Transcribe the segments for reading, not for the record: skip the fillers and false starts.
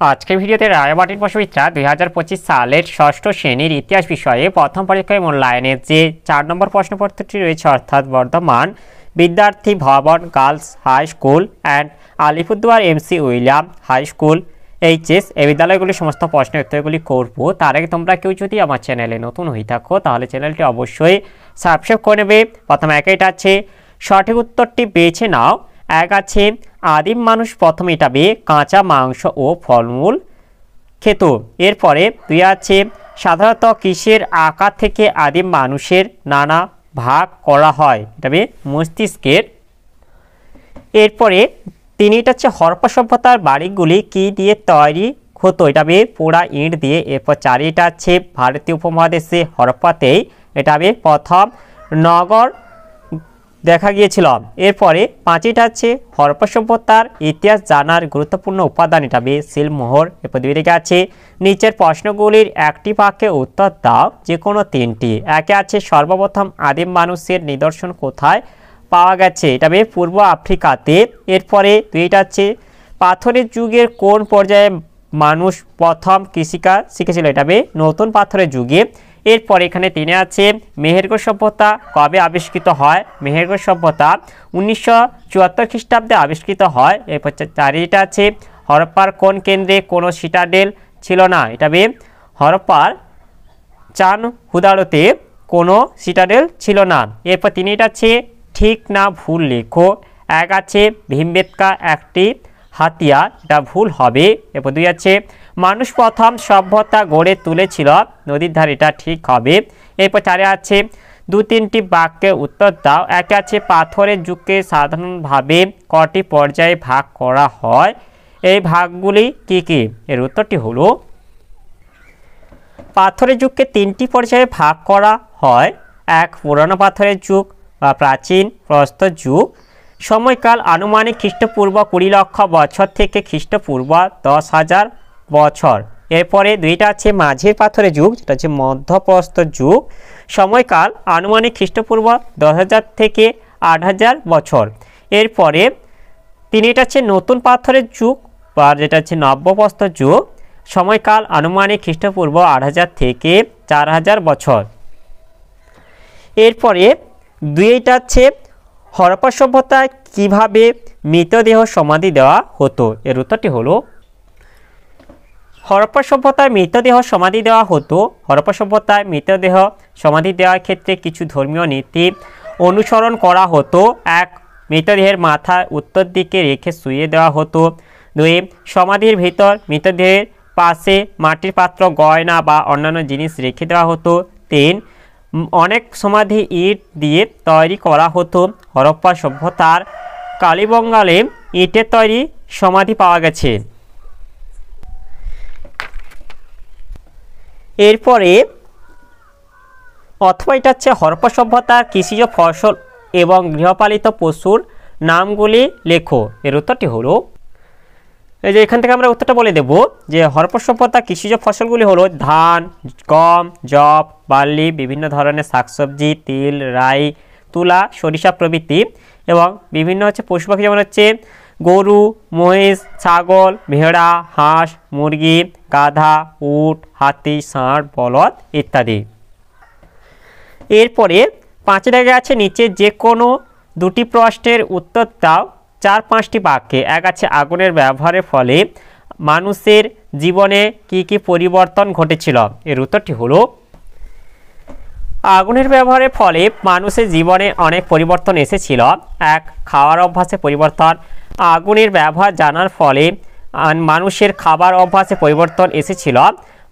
আজকের ভিডিওতে রায়বাটির বসবিত্রা 2025 সালের ষষ্ঠ শ্রেণীর ইতিহাস বিষয়ে প্রথম পরীক্ষায় মূল্যায়নের যে 4 নম্বর প্রশ্নপত্রটি রয়েছে, অর্থাৎ Bardhaman Vidyarthi Bhavan girls high school and Alipurduar MC William high school HS এই বিদ্যালয়গুলির সমস্ত প্রশ্নের উত্তরগুলি করবো। তার আগে তোমরা কেউ যদি আমার চ্যানেলে নতুন হয়ে থাকো তাহলে চ্যানেলটি অবশ্যই সাবস্ক্রাইব করে নেবে। প্রথমে একটা আছে সঠিক উত্তরটি বেছে নাও। এক আছে আদিম মানুষ প্রথমে এটাবে কাঁচা মাংস ও ফলমূল খেত। এরপরে দুই আছে সাধারণত কিসের আকার থেকে আদিম মানুষের নানা ভাগ করা হয়, এটাবে মস্তিষ্কের। এরপরে তিনটা হচ্ছে হরপ্পা সভ্যতার বাড়িগুলি কি দিয়ে তৈরি হতো, এটাবে পোড়া ইট দিয়ে। এরপর চারিটা আছে ভারতীয় উপমহাদেশে হরপ্পাতেই এটাবে প্রথম নগর দেখা গিয়েছিল। এরপরে পাঁচটা আছে হরপ্পা সভ্যতার ইতিহাস জানার গুরুত্বপূর্ণ উপাদান, এটাবে সিলমোহর। এরপর দুই দিকে আছে নিচের প্রশ্নগুলির একটি বাক্যে উত্তর দাও, যে কোনো তিনটি। একে আছে সর্বপ্রথম আদিম মানুষের নিদর্শন কোথায় পাওয়া গেছে, এটাবে পূর্ব আফ্রিকাতে। এরপরে দুইটা আছে পাথরের যুগের কোন পর্যায়ে মানুষ প্রথম কৃষিকাজ শিখেছিল, এটাবে নতুন পাথরের যুগে। এরপর এখানে তিনে আছে মেহেরগড় সভ্যতা কবে আবিষ্কৃত হয়, মেহেরগড় সভ্যতা 1974 খ্রিস্টাব্দে আবিষ্কৃত হয়। এরপর চারিটা আছে হরপ্পার কোন কেন্দ্রে কোনো সিটাডেল ছিল না, এটাবে হরপ্পার চান হুদারোতে কোনো সিটাডেল ছিল না। এরপর তিনটা আছে ঠিক না ভুল লেখো। এক আছে ভীমবেটকা একটি হাতিয়ার, এটা ভুল হবে। এরপর দুই আছে মানুষ প্রথম সভ্যতা গড়ে তুলেছিল নদীর ধারে, এটা ঠিক হবে। এরপর চারে আছে দু তিনটি বাক্যে উত্তর দাও। একে আছে পাথরের যুগকে সাধারণভাবে কটি পর্যায়ে ভাগ করা হয়, এই ভাগগুলি কি কি? এর উত্তরটি হলো পাথরের যুগকে তিনটি পর্যায়ে ভাগ করা হয়। এক পুরানো পাথরের যুগ বা প্রাচীন প্রস্তর যুগ, সময়কাল আনুমানিক খ্রিস্টপূর্ব 20 লক্ষ বছর থেকে খ্রিস্টপূর্ব 10,000 বছর। এরপরে দুইটা আছে মাঝের পাথরের যুগ, যেটা হচ্ছে মধ্যপ্রস্তর যুগ, সময়কাল আনুমানিক খ্রিস্টপূর্ব 10,000 থেকে 8,000 বছর। এরপরে তিনটা আছে নতুন পাথরের যুগ বা যেটা হচ্ছে নব্যপ্রস্তর যুগ, সময়কাল আনুমানিক খ্রিস্টপূর্ব 8,000 থেকে 4,000 বছর। এরপরে দুইটা আছে হরপ্পা সভ্যতায় কীভাবে মৃতদেহ সমাধি দেওয়া হতো, এর উত্তরটি হলো হরপ্পা সভ্যতায় মৃতদেহ সমাধি দেওয়া হতো। হরপ্পা সভ্যতায় মৃতদেহ সমাধি দেওয়ার ক্ষেত্রে কিছু ধর্মীয় নীতি অনুসরণ করা হতো। এক, মৃতদেহের মাথা উত্তর দিকে রেখে শুইয়ে দেওয়া হতো। দুই, সমাধির ভিতর মৃতদেহের পাশে মাটির পাত্র, গয়না বা অন্যান্য জিনিস রেখে দেওয়া হতো। তিন, অনেক সমাধি ইট দিয়ে তৈরি করা হতো। হরপ্পা সভ্যতার কালীবঙ্গালে ইটের তৈরি সমাধি পাওয়া গেছে। এরপরে অথবা এটা হচ্ছে হরপ্পা সভ্যতার কৃষিজ ফসল এবং গৃহপালিত পশুর নামগুলি লেখো, এর উত্তরটি হলো, এই যে এখান থেকে আমরা উত্তরটা বলে দেব যে হরপ্পা সভ্যতার কৃষিজ ফসলগুলি হলো ধান, গম, যব, বার্লি, বিভিন্ন ধরনের শাকসবজি, তিল, রাই, তুলা, সরিষা প্রভৃতি, এবং বিভিন্ন হচ্ছে পশু পাখি, যেমন হচ্ছে গরু, মহিষ, ছাগল, ভেড়া, হাঁস, মুরগি, গাধা, উট, হাতি, ষাঁড়, বলদ ইত্যাদি। এরপরে পাঁচের আগে আছে নিচে যে কোনো দুটি প্রশ্নের উত্তর দাও 4-5টি বাক্যে। এক আছে আগুনের ব্যবহারের ফলে মানুষের জীবনে কি কি পরিবর্তন ঘটেছিল, এর উত্তরটি হলো আগুনের ব্যবহারের ফলে মানুষের জীবনে অনেক পরিবর্তন এসেছিল। এক, খাওয়ার অভ্যাসে পরিবর্তন। আগুনের ব্যবহার জানার ফলে মানুষের খাবার অভ্যাসে পরিবর্তন এসেছিল।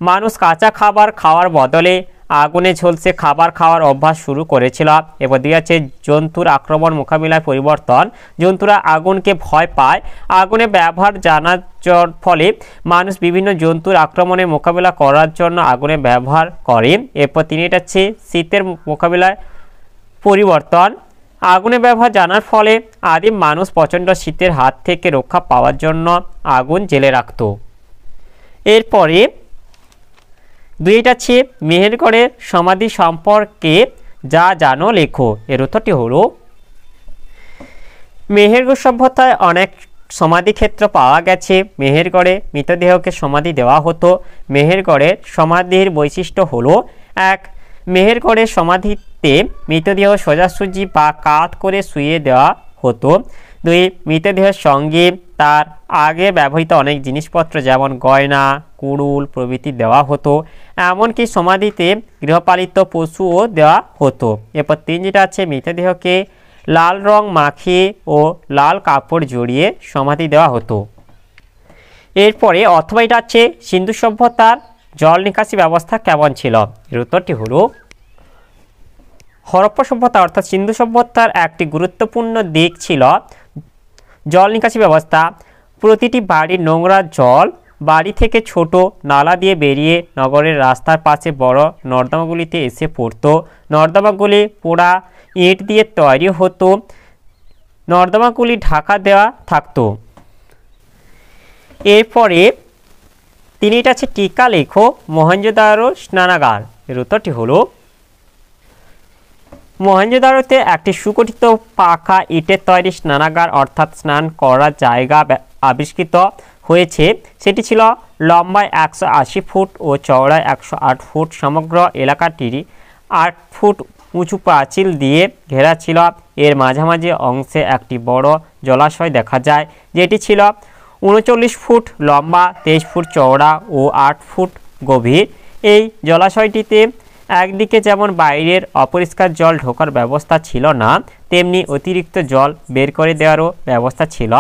মানুষ কাঁচা খাবার খাওয়ার বদলে আগুনে ঝলসে খাবার খাওয়ার অভ্যাস শুরু করেছিল। এবার দুই আছে জন্তুর আক্রমণ মোকাবিলার পরিবর্তন। জন্তুরা আগুনকে ভয় পায়। আগুনের ব্যবহার জানার ফলে মানুষ বিভিন্ন জন্তুর আক্রমণের মোকাবিলা করার জন্য আগুনের ব্যবহার করে। এরপর তিনটা আছে শীতের মোকাবিলায় পরিবর্তন। আগুনের ব্যবহার জানার ফলে আদিম মানুষ প্রচণ্ড শীতের হাত থেকে রক্ষা পাওয়ার জন্য আগুন জ্বেলে রাখত। এরপরে দুইটা আছে মেহেরগড়ের সমাধি সম্পর্কে যা জানো লেখো, এর উত্তরটি হলো মেহেরগড় সভ্যতায় অনেক সমাধিক্ষেত্র পাওয়া গেছে। মেহেরগড়ে মৃতদেহকে সমাধি দেওয়া হতো। মেহেরগড়ের সমাধির বৈশিষ্ট্য হলো: 1. মেহেরগড়ের সমাধিতে মৃতদেহ সোজাসুজি বা কাত করে শুইয়ে দেওয়া হতো। 2. মৃতদেহের সঙ্গে তার আগে ব্যবহৃত অনেক জিনিসপত্র যেমন গয়না, কুড়ুল প্রভৃতি দেওয়া হতো। এমনকি সমাধিতে গৃহপালিত পশুও দেওয়া হতো। এরপর 3 যেটা আছে, মৃতদেহকে লাল রং মাখিয়ে ও লাল কাপড় জড়িয়ে সমাধি দেওয়া হতো। এরপরে অথবা এটা আছে, সিন্ধু সভ্যতার জল নিকাশি ব্যবস্থা কেমন ছিল? এর উত্তরটি হলো হরপ্পা সভ্যতা অর্থাৎ সিন্ধু সভ্যতার একটি গুরুত্বপূর্ণ দিক ছিল জল নিকাশি ব্যবস্থা। প্রতিটি বাড়ির নোংরা জল বাড়ি থেকে ছোট নালা দিয়ে বেরিয়ে নগরের রাস্তার পাশে বড় নর্দমাগুলিতে এসে পড়তো। নর্দমাগুলি পোড়া ইট দিয়ে তৈরি হতো। নর্দমাগুলি ঢাকা দেওয়া থাকতো। এরপরে তিনিটা আছে, টিকা লেখো মহেঞ্জোদারো স্নানাগার। এর উত্তরটি হলো মহেঞ্জোদারোতে একটি সুগঠিত পাকা ইটের তৈরি স্নানাগার অর্থাৎ স্নান করার জায়গা আবিষ্কৃত হয়েছে। সেটি ছিল লম্বায় 180 ফুট ও চওড়ায় 108 ফুট। সমগ্র এলাকাটি 8 ফুট উঁচু প্রাচীর দিয়ে ঘেরা ছিল। এর মাঝামাঝি অংশে একটি বড় জলাশয় দেখা যায়, যেটি ছিল 39 ফুট লম্বা, 23 ফুট চওড়া ও 8 ফুট গভীর। এই জলাশয়টিতে একদিকে যেমন বাইরের অপরিষ্কার জল ঢোকার ব্যবস্থা ছিল না, তেমনি অতিরিক্ত জল বের করে দেওয়ারও ব্যবস্থা ছিল।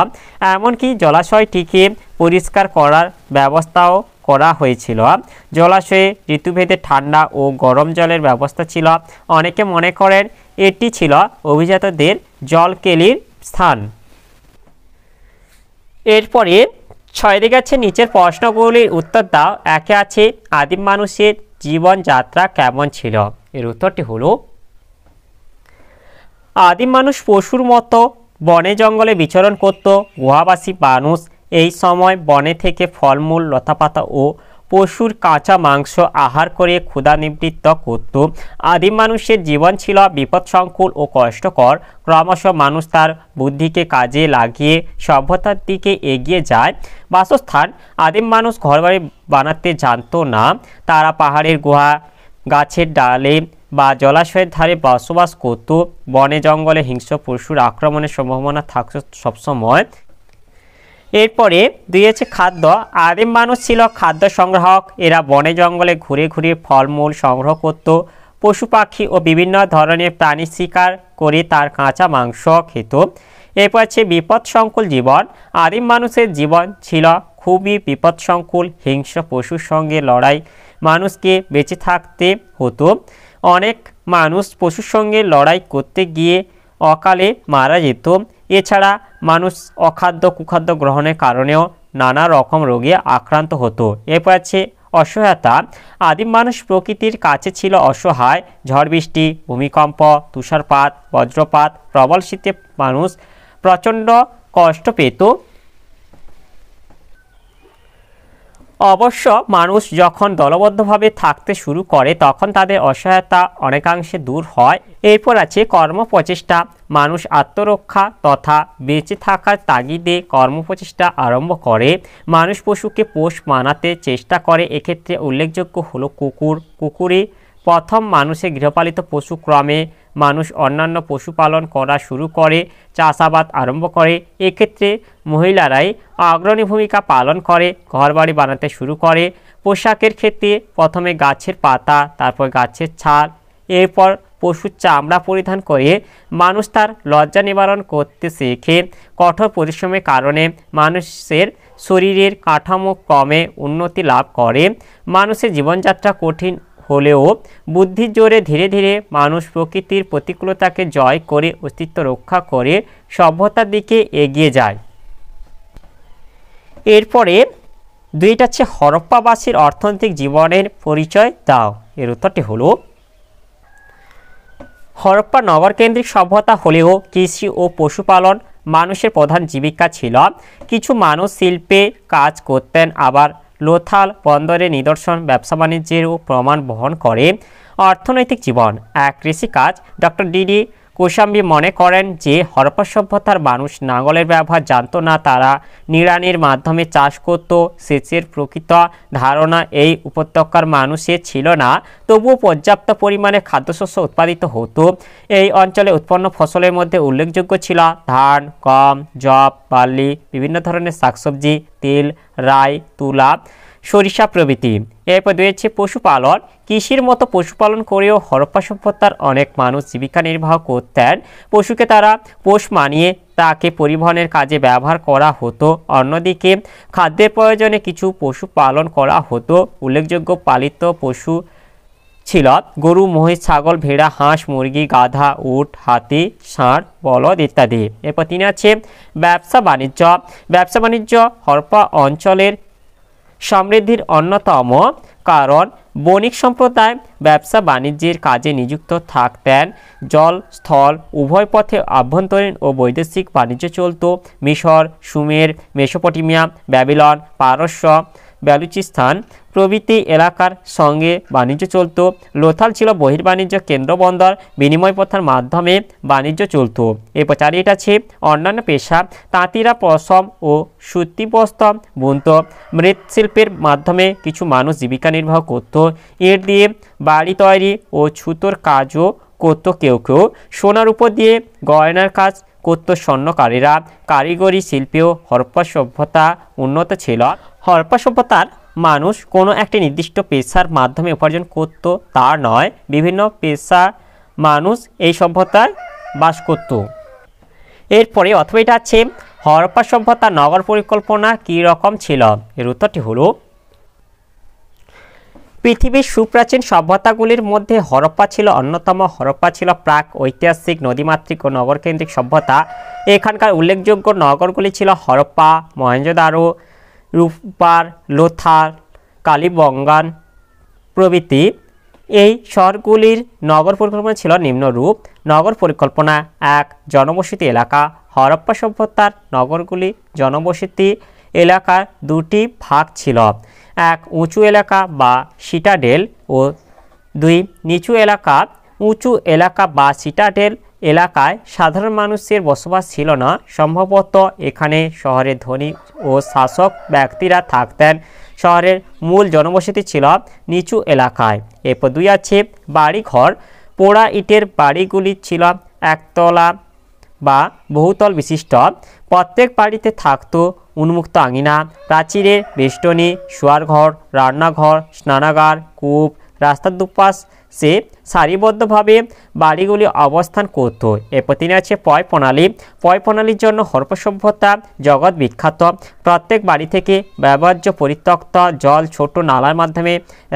এমনকি জলাশয়টিকে পরিষ্কার করার ব্যবস্থাও করা হয়েছিল। জলাশয়ে ঋতুভেদে ঠান্ডা ও গরম জলের ব্যবস্থা ছিল। অনেকে মনে করেন এটি ছিল অভিজাতদের জলকেলির স্থান। এরপরে 6 দিকে আছে, নিচের প্রশ্নগুলির উত্তর দাও। একে আছে, আদিম মানুষের জীবনযাত্রা কেমন ছিল? এর উত্তরটি হলো আদিম মানুষ পশুর মতো বনে জঙ্গলে বিচরণ করত। গুহাবাসী মানুষ এই সময় বনে থেকে ফলমূল, লতাপাতা ও পশুর কাঁচা মাংস আহার করে ক্ষুধা নিবৃত্ত করত। আদিম মানুষের জীবন ছিল বিপদসংকুল ও কষ্টকর। ক্রমশ মানুষ তার বুদ্ধিকে কাজে লাগিয়ে সভ্যতার দিকে এগিয়ে যায়। বাসস্থান: আদিম মানুষ ঘরবাড়ি বানাতে জানতো না। তারা পাহাড়ের গুহা, গাছের ডালে বা জলাশয়ের ধারে বসবাস করত। বনে জঙ্গলে হিংস্র পশুর আক্রমণের সম্ভাবনা থাকত সবসময়। এরপরে 2 আছে, খাদ্য। আদিম মানুষ ছিল খাদ্য সংগ্রাহক। এরা বনে জঙ্গলে ঘুরে ঘুরে ফলমূল সংগ্রহ করত। পশু পাখি ও বিভিন্ন ধরনের প্রাণী শিকার করে তার কাঁচা মাংস খেত। এরপর আছে বিপদসংকুল জীবন। আদিম মানুষের জীবন ছিল খুবই বিপদসংকুল। হিংস্র পশুর সঙ্গে লড়াই মানুষকে বেঁচে থাকতে হতো। অনেক মানুষ পশুর সঙ্গে লড়াই করতে গিয়ে অকালে মারা যেত। এছাড়া মানুষ অখাদ্য কুখাদ্য গ্রহণের কারণেও নানা রকম রোগে আক্রান্ত হতো। এরপর আছে অসহায়তা। আদিম মানুষ প্রকৃতির কাছে ছিল অসহায়। ঝড় বৃষ্টি, ভূমিকম্প, তুষারপাত, বজ্রপাত, প্রবল শীতে মানুষ প্রচণ্ড কষ্ট পেত। অবশ্য মানুষ যখন দলবদ্ধভাবে থাকতে শুরু করে তখন তাদের অসহায়তা অনেকাংশে দূর হয়। এরপর আছে কর্মপ্রচেষ্টা। মানুষ আত্মরক্ষা তথা বেঁচে থাকার তাগিদে কর্মপ্রচেষ্টা আরম্ভ করে। মানুষ পশুকে পোষ মানাতে চেষ্টা করে। এক্ষেত্রে উল্লেখযোগ্য হলো কুকুর। কুকুরই প্রথম মানুষের গৃহপালিত পশু। ক্রমে মানুষ অন্যান্য পশুপালন করা শুরু করে, চাষাবাদ আরম্ভ করে। এক্ষেত্রে মহিলারাই অগ্রণী ভূমিকা পালন করে, ঘরবাড়ি বানাতে শুরু করে। পোশাকের ক্ষেত্রে প্রথমে গাছের পাতা, তারপর গাছের ছাল, এরপর পশুর চামড়া পরিধান করে মানুষ তার লজ্জা নিবারণ করতে শেখে। কঠোর পরিশ্রমের কারণে মানুষের শরীরের কাঠামো ক্রমে উন্নতি লাভ করে। মানুষের জীবনযাত্রা কঠিন হলেও বুদ্ধির জোরে ধীরে ধীরে মানুষ প্রকৃতির প্রতিকূলতাকে জয় করে অস্তিত্ব রক্ষা করে সভ্যতার দিকে এগিয়ে যায়। এরপরে 2টা হচ্ছে, হরপ্পাবাসীর অর্থনৈতিক জীবনের পরিচয় দাও। এর উত্তরটি হলো হরপ্পা নগরকেন্দ্রিক সভ্যতা হলেও কৃষি ও পশুপালন মানুষের প্রধান জীবিকা ছিল। কিছু মানুষ শিল্পে কাজ করতেন, আবার লোথাল বন্দরে নিদর্শন ব্যবসা বাণিজ্যেরও প্রমাণ বহন করে। অর্থনৈতিক জীবন: 1. কৃষিকাজ। ডক্টর ডিডি কোশাম্বী মনে করেন যে হরপ্পা সভ্যতার মানুষ নাঙ্গলের ব্যবহার জানতো না, তারা নিড়ানির মাধ্যমে চাষ করত। সেচের প্রকৃত ধারণা এই উপত্যকার মানুষের ছিল না, তবুও পর্যাপ্ত পরিমাণে খাদ্যশস্য উৎপাদিত হতো। এই অঞ্চলে উৎপন্ন ফসলের মধ্যে উল্লেখযোগ্য ছিল ধান, গম, যব, বার্লি, বিভিন্ন ধরনের শাকসবজি, তিল, রাই, তুলা, সরিষা প্রভৃতি। এরপর রয়েছে পশুপালন। কৃষির মতো পশুপালন করেও হরপ্পা সভ্যতার অনেক মানুষ জীবিকা নির্বাহ করতেন। পশুকে তারা পোষ মানিয়ে তাকে পরিবহনের কাজে ব্যবহার করা হতো। অন্যদিকে খাদ্যের প্রয়োজনে কিছু পশু পালন করা হতো। উল্লেখযোগ্য পালিত পশু ছিল গরু, মহিষ, ছাগল, ভেড়া, হাঁস, মুরগি, গাধা, উট, হাতি, ষাঁড়, বলদ ইত্যাদি। এরপর 3 আছে ব্যবসা বাণিজ্য। ব্যবসা বাণিজ্য হরপ্পা অঞ্চলের সমৃদ্ধির অন্যতম কারণ। বণিক সম্প্রদায় ব্যবসা বাণিজ্যের কাজে নিযুক্ত থাকতেন। জল, স্থল উভয় পথে আভ্যন্তরীণ ও বৈদেশিক বাণিজ্য চলত। মিশর, সুমের, মেসোপটেমিয়া, ব্যাবিলন, পারস্য, বেলুচিস্তান প্রভৃতি এলাকার সঙ্গে বাণিজ্য চলত। লোথাল ছিল বহির্বাণিজ্য কেন্দ্র, বন্দর, বিনিময় প্রথার মাধ্যমে বাণিজ্য চলত। এরপর 4 আছে অন্যান্য পেশা। তাঁতিরা পশম ও সুতি বস্ত্র বুনত। মৃৎশিল্পের মাধ্যমে কিছু মানুষ জীবিকা নির্বাহ করত। ইট দিয়ে বাড়ি তৈরি ও ছুতোর কাজও করত কেউ কেউ। সোনার উপর দিয়ে গয়নার কাজ করত স্বর্ণকারীরা। কারিগরি শিল্পেও হরপ্পা সভ্যতা উন্নত ছিল। হরপ্পা সভ্যতার মানুষ কোনো একটি নির্দিষ্ট পেশার মাধ্যমে উপার্জন করত তা নয়, বিভিন্ন পেশা মানুষ এই সভ্যতায় বাস করত। এরপরে অথবা এটা আছে হরপ্পা সভ্যতার নগর পরিকল্পনা কী রকম ছিল। এর উত্তরটি হলো পৃথিবীর সুপ্রাচীন সভ্যতাগুলির মধ্যে হরপ্পা ছিল অন্যতম। হরপ্পা ছিল প্রাক ঐতিহাসিক নদীমাতৃক ও নগরকেন্দ্রিক সভ্যতা। এখানকার উল্লেখযোগ্য নগরগুলি ছিল হরপ্পা, মহেঞ্জোদারো, রূপবার, লোথাল, কালিবঙ্গান প্রভৃতি। এই শহরগুলির নগর পরিকল্পনা ছিল নিম্নরূপ। নগর পরিকল্পনা: 1. জনবসতি এলাকা। হরপ্পা সভ্যতার নগরগুলি জনবসতি এলাকার 2টি ভাগ ছিল। 1. উঁচু এলাকা বা সিটাডেল ও 2. নিচু এলাকা। উঁচু এলাকা বা সিটাডেল এলাকায় সাধারণ মানুষের বসবাস ছিল না। সম্ভবত এখানে শহরের ধনী ও শাসক ব্যক্তিরা থাকতেন। শহরের মূল জনবসতি ছিল নিচু এলাকায়। এরপর 2 আছে বাড়িঘর। পোড়া ইটের বাড়িগুলি ছিল একতলা বা বহুতল বিশিষ্ট। প্রত্যেক বাড়িতে থাকতো উন্মুক্ত আঙিনা, প্রাচীরের বেষ্টনী, শোয়ারঘর, রান্নাঘর, স্নানাগার, কূপ। রাস্তার দুপাশে সারিবদ্ধভাবে বাড়িগুলি অবস্থান করত। এরপর 3 আছে পয় প্রণালী। পয় প্রণালীর জন্য হরপ্পা সভ্যতা জগৎ বিখ্যাত। প্রত্যেক বাড়ি থেকে ব্যবহার্য পরিত্যক্ত জল ছোট নালার মাধ্যমে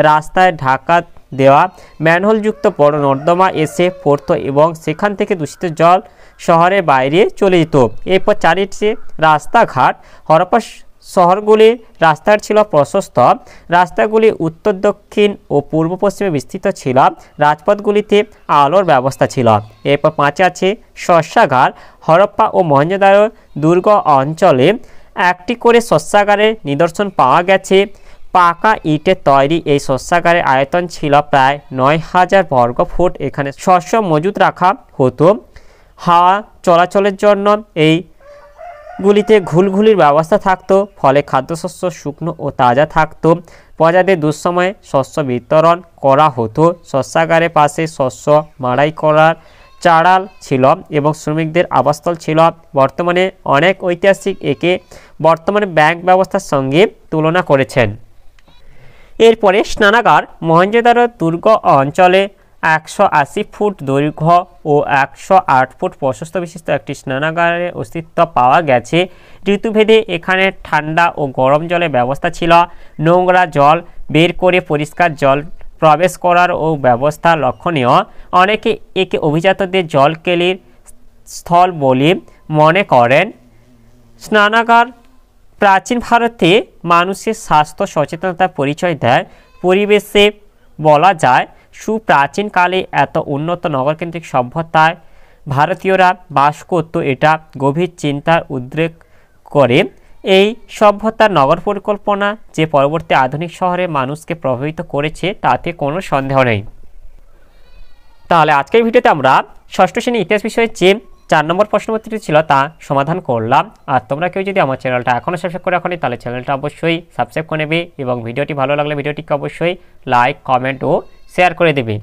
রাস্তায় ঢাকা দেওয়া ম্যানহোলযুক্ত বড় নর্দমা এসে পড়ত এবং সেখান থেকে দূষিত জল শহরের বাইরে চলে যেত। এরপর 4 আছে রাস্তাঘাট। হরপ্পা শহরগুলির রাস্তাঘাট ছিল প্রশস্ত। রাস্তাগুলি উত্তর, দক্ষিণ ও পূর্ব পশ্চিমে বিস্তৃত ছিল। রাজপথগুলিতে আলোর ব্যবস্থা ছিল। এরপর 5 আছে শস্যাগার। হরপ্পা ও মহেঞ্জোদারো দুর্গ অঞ্চলে একটি করে শস্যাগারের নিদর্শন পাওয়া গেছে। পাকা ইটের তৈরি এই শস্যাগারের আয়তন ছিল প্রায় 9000 বর্গফুট। এখানে শস্য মজুত রাখা হতো। হাওয়া চলাচলের জন্য এইগুলিতে ঘুলঘুলির ব্যবস্থা থাকতো, ফলে খাদ্যশস্য শুকনো ও তাজা থাকতো। প্রজাদের দুঃসময়ে শস্য বিতরণ করা হতো। শস্যাগারের পাশে শস্য মাড়াই করার চাড়াল ছিল এবং শ্রমিকদের আবাসস্থল ছিল। বর্তমানে অনেক ঐতিহাসিক একে বর্তমানে ব্যাংক ব্যবস্থার সঙ্গে তুলনা করেছেন। এরপরে স্নানাগার। মহেঞ্জোদারো দুর্গ অঞ্চলে 180 ফুট দৈর্ঘ্য ও 108 ফুট প্রশস্ত বিশিষ্ট একটি স্নানাগারের অস্তিত্ব পাওয়া গেছে। ঋতুভেদে এখানে ঠান্ডা ও গরম জলের ব্যবস্থা ছিল। নোংরা জল বের করে পরিষ্কার জল প্রবেশ করার ও ব্যবস্থা লক্ষণীয়। অনেকে একে অভিজাতদের জলকেলির স্থল বলে মনে করেন। স্নানাগার প্রাচীন ভারতে মানুষের স্বাস্থ্য সচেতনতার পরিচয় দেয়। পরিবেশে বলা যায় সুপ্রাচীনকালে এত উন্নত নগরকেন্দ্রিক সভ্যতায় ভারতীয়রা বাস করত, এটা গভীর চিন্তার উদ্রেক করে। এই সভ্যতার নগর পরিকল্পনা যে পরবর্তী আধুনিক শহরে মানুষকে প্রভাবিত করেছে তাতে কোনো সন্দেহ নেই। তাহলে আজকের ভিডিওতে আমরা ষষ্ঠ শ্রেণী ইতিহাস বিষয়ের যে 4 নম্বর প্রশ্নপত্রটি ছিল তা সমাধান করলাম। আর তোমরা কেউ যদি আমার চ্যানেলটা এখনও সাবস্ক্রাইব করে রাখোনি তাহলে চ্যানেলটা অবশ্যই সাবস্ক্রাইব করে নেবে এবং ভিডিওটি ভালো লাগলে ভিডিওটিকে অবশ্যই লাইক, কমেন্ট ও শেয়ার করে দেবে।